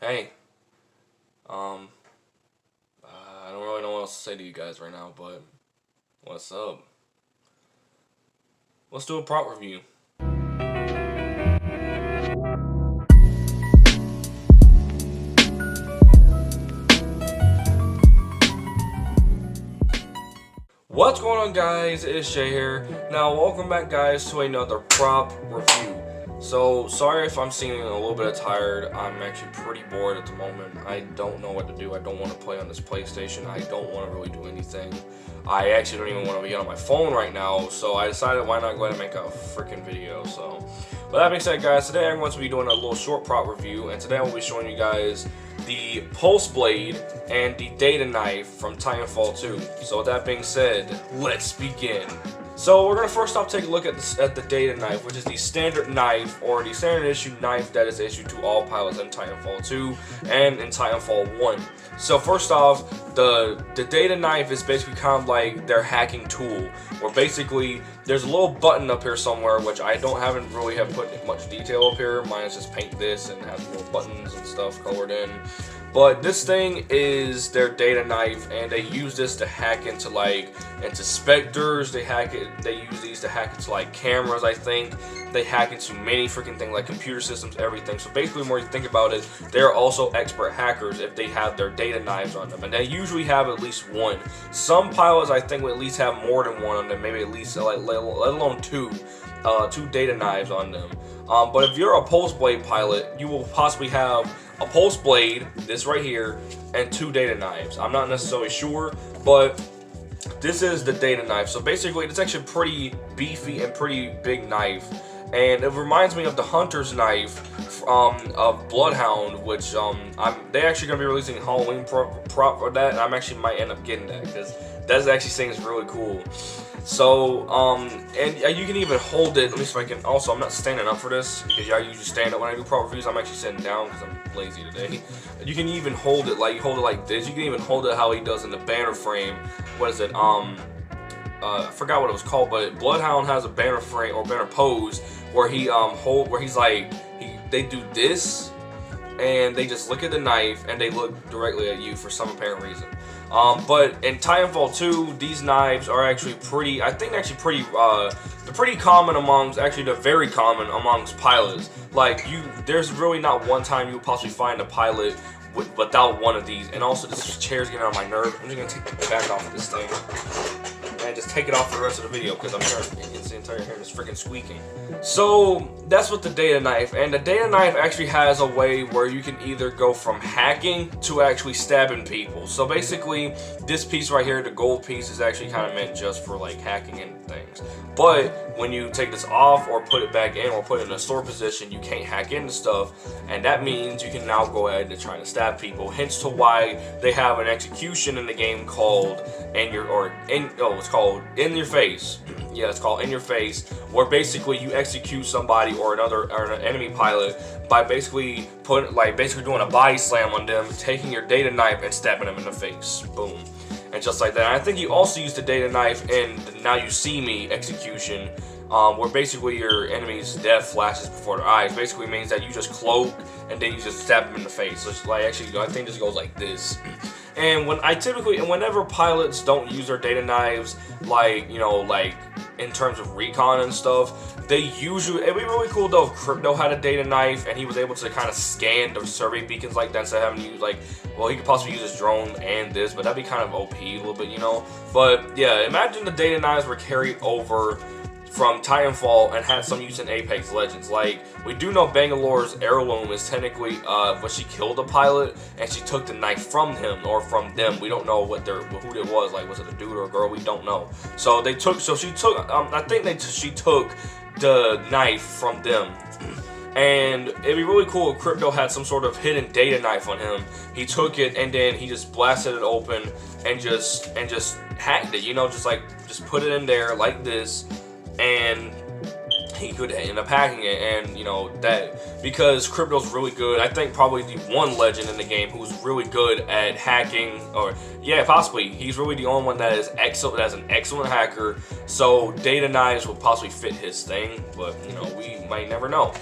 Hey, um, I don't really know what else to say to you guys right now, but what's up? Let's do a prop review. What's going on, guys? It's Jay here. Now, welcome back, guys, to another prop review. So, sorry if I'm seeming a little bit tired. I'm actually pretty bored at the moment. I don't know what to do. I don't want to play on this PlayStation. I don't want to really do anything. I actually don't even want to be on my phone right now, so I decided why not go ahead and make a freaking video. So, with that being said, guys, today I'm going to be doing a little short prop review, and today I will be showing you guys the Pulse Blade and the Tday I from Titanfall 2. So with that being said, let's begin. So we're going to first off take a look at the Tday I, which is the standard knife, or the standard issue knife that is issued to all pilots in Titanfall 2 and in Titanfall 1. So first off, the Tday I is basically kind of like their hacking tool, where basically there's a little button up here somewhere, which I haven't really put much detail up here. Mine is just paint this and has little buttons and stuff colored in. But this thing is their Tday knife, and they use this to hack into specters. They use these to hack into like cameras. I think they hack into many freaking things like computer systems, everything. So basically, the more you think about it, they're also expert hackers if they have their Tday knives on them, and they usually have at least one. Some pilots, I think, will at least have more than one on them, maybe at least like let alone two Tday knives on them. But if you're a Pulse Blade pilot, you will possibly have a Pulse Blade, this right here, and two Tday knives. I'm not necessarily sure, but this is the Tday knife. So basically, it's actually a pretty beefy and pretty big knife, and it reminds me of the Hunter's knife of Bloodhound, which they actually gonna be releasing a Halloween prop for that, and I actually might end up getting that because that actually seems really cool. So, and you can even hold it. Let me see if I can. Also, I'm not standing up for this because I usually stand up when I do prop reviews. I'm actually sitting down because I'm lazy today. You can even hold it like this. You can even hold it how he does in the banner frame. What is it? I forgot what it was called, but Bloodhound has a banner frame or banner pose where he they do this, and they just look at the knife and they look directly at you for some apparent reason. But in Titanfall 2, these knives are actually pretty, I think they're pretty common amongst, actually they're very common amongst pilots. Like, there's really not one time you'll possibly find a pilot without one of these. And also, this chair's getting on my nerve. I'm just gonna take the back off of this thing and just take it off for the rest of the video because I'm hearing it's the entire hair is freaking squeaking. So that's what the Tday knife, and the Tday knife actually has a way where you can either go from hacking to actually stabbing people. So basically, this piece right here, the gold piece, is actually kind of meant just for like hacking and things. But when you take this off or put it back in or put it in a store position, you can't hack into stuff, and that means you can now go ahead and try to stab people. Hence to why they have an execution in the game called it's called In Your Face. Yeah, it's called In Your Face, where basically you execute somebody or an enemy pilot by basically doing a body slam on them, taking your Tday knife and stabbing them in the face. Boom. And just like that. And I think you also use the Tday knife in the Now You See Me execution, where basically your enemy's death flashes before their eyes. Basically means that you just cloak and then you just stab them in the face. So it's like, actually, I think this goes like this. And whenever pilots don't use their Tday knives, like in terms of recon and stuff, it'd be really cool though if Crypto had a Tday knife and he was able to kind of scan the survey beacons like that instead of having to use he could possibly use his drone and this, but that'd be kind of OP a little bit, But yeah, imagine the Tday knives were carried over from Titanfall and had some use in Apex Legends. Like, we do know Bangalore's heirloom is technically when she killed a pilot and she took the knife from him or from them. We don't know who it was. Like, was it a dude or a girl? We don't know. So she took she took the knife from them. And it'd be really cool if Crypto had some sort of hidden Tday knife on him. He took it and then he just blasted it open and just hacked it. Just put it in there like this, and he could end up hacking it. And that because Crypto's really good. I think probably the one legend in the game who's really good at hacking, or yeah, possibly he's really the only one that is excellent, that's an excellent hacker. So Tday knives will possibly fit his thing, but we might never know.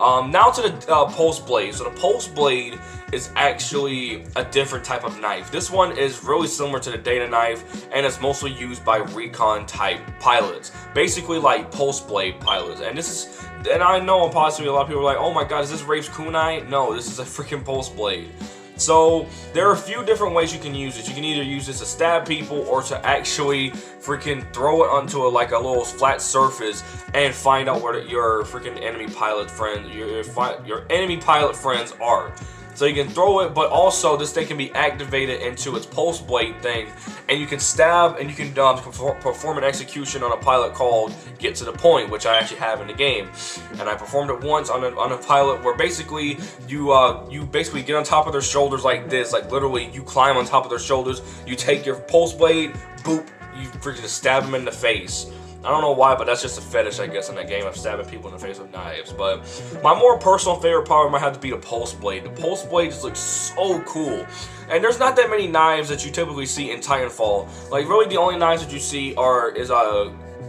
Now to the pulse blade. So the pulse blade is actually a different type of knife. This one is really similar to the Tday knife, and it's mostly used by recon type pilots, basically like pulse blade pilots. And this is, and I know possibly a lot of people are like, oh my god, is this Rafe's kunai? No, this is a freaking pulse blade. So there are a few different ways you can use it. You can either use this to stab people or to actually freaking throw it onto like a little flat surface and find out where your freaking enemy pilot friends, your enemy pilot friends are. So you can throw it, but also this thing can be activated into its pulse blade thing, and you can stab and you can perform an execution on a pilot called Get to the Point, which I actually have in the game. And I performed it once on a pilot where basically you basically get on top of their shoulders like this, like literally you climb on top of their shoulders, you take your pulse blade, boop, you freaking just stab them in the face. I don't know why, but that's just a fetish, I guess, in that game of stabbing people in the face with knives. But my more personal favorite part might have to be the pulse blade. The pulse blade just looks so cool. And there's not that many knives that you typically see in Titanfall. Like, really the only knives that you see is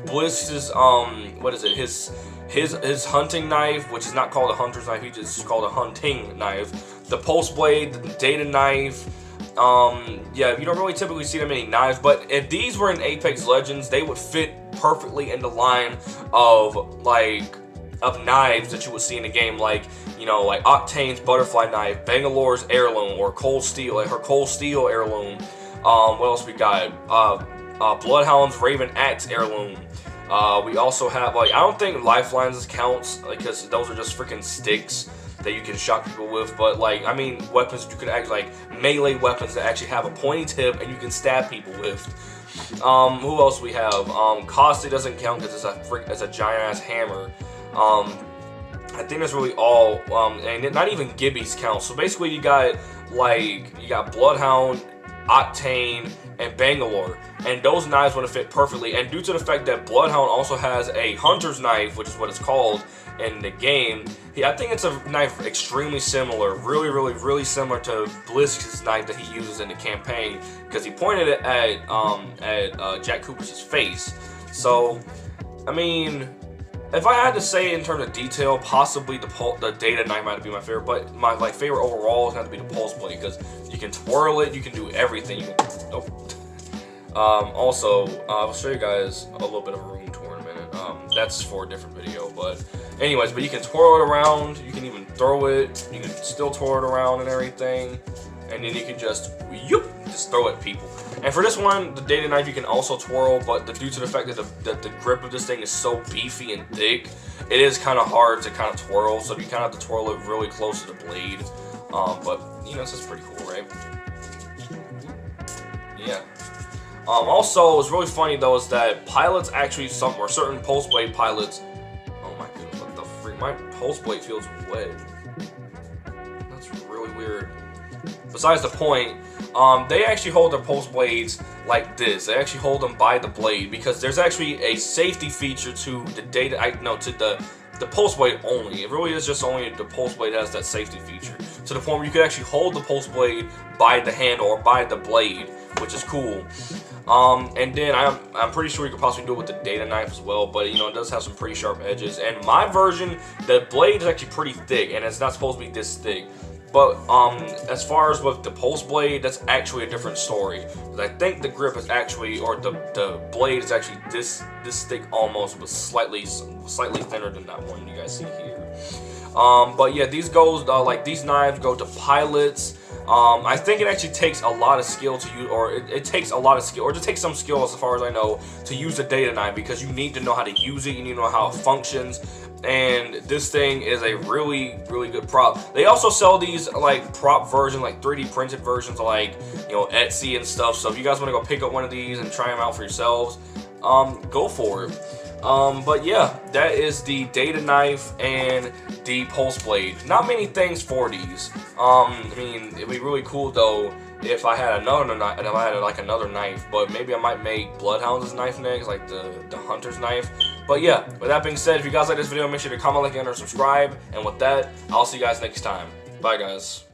Bliss's, what is it, his hunting knife, which is not called a hunter's knife, he just called a hunting knife. The pulse blade, the Tday knife. Yeah, you don't really typically see that many knives, but if these were in Apex Legends, they would fit perfectly in the line of knives that you would see in the game, like, you know, like Octane's butterfly knife, Bangalore's heirloom, or Cold Steel, like her Cold Steel heirloom. What else we got? Bloodhound's Raven Axe heirloom. We also have, like, I don't think lifelines counts, because those are just freaking sticks that you can shock people with, but like, I mean, weapons you can actually, like melee weapons that actually have a pointy tip and you can stab people with. Who else we have? Caustic doesn't count because it's a giant ass hammer. I think that's really all, and not even Gibbies count. So basically you got Bloodhound, Octane, and Bangalore, and those knives want to fit perfectly. And due to the fact that Bloodhound also has a hunter's knife, which is what it's called in the game, I think it's a knife extremely similar, really similar to Bliss's knife that he uses in the campaign, because he pointed it at Jack Cooper's face. So, I mean, if I had to say in terms of detail, possibly the Tday knife might be my favorite, but my favorite overall is going to be the pulse blade, because you can twirl it, you can do everything. You can, also, I'll show you guys a little bit of a room tour in a minute. That's for a different video, but anyways, but you can twirl it around, you can even throw it, you can still twirl it around and everything, and then you can just throw it at people. And for this one, the Tday knife you can also twirl, but due to the fact that the grip of this thing is so beefy and thick, it is kind of hard to kind of twirl, so you kind of have to twirl it really close to the blade. But, you know, this is pretty cool, right? Yeah. Also, what's really funny though is that pilots actually, certain pulse blade pilots, oh my goodness, what the freak, my pulse blade feels wet. That's really weird. Besides the point, they actually hold their pulse blades like this. They actually hold them by the blade, because there's actually a safety feature to the the pulse blade only. It really is just only the pulse blade has that safety feature, to the point where you can actually hold the pulse blade by the handle or by the blade, which is cool. And then I'm pretty sure you could possibly do it with the Tday knife as well, but you know, it does have some pretty sharp edges. And my version, the blade is actually pretty thick, and it's not supposed to be this thick. But as far as with the pulse blade, that's actually a different story. Because I think the grip is actually, or the blade is actually this thick almost, but slightly thinner than that one you guys see here. But yeah, these knives go to pilots. I think it actually takes a lot of skill to use, or it takes a lot of skill, or just takes some skill as far as I know, to use the Tday knife, because you need to know how to use it, you need to know how it functions, and this thing is a really good prop. They also sell these like prop versions, like 3D printed versions, like, you know, Etsy and stuff, so if you guys want to go pick up one of these and try them out for yourselves, go for it. But yeah, that is the Tday knife and the pulse blade. Not many things for these. I mean, it'd be really cool though if I had another knife, another knife, but maybe I might make Bloodhound's knife next, like the hunter's knife. But yeah, with that being said, if you guys like this video, make sure to comment, like, and subscribe. And with that, I'll see you guys next time. Bye, guys.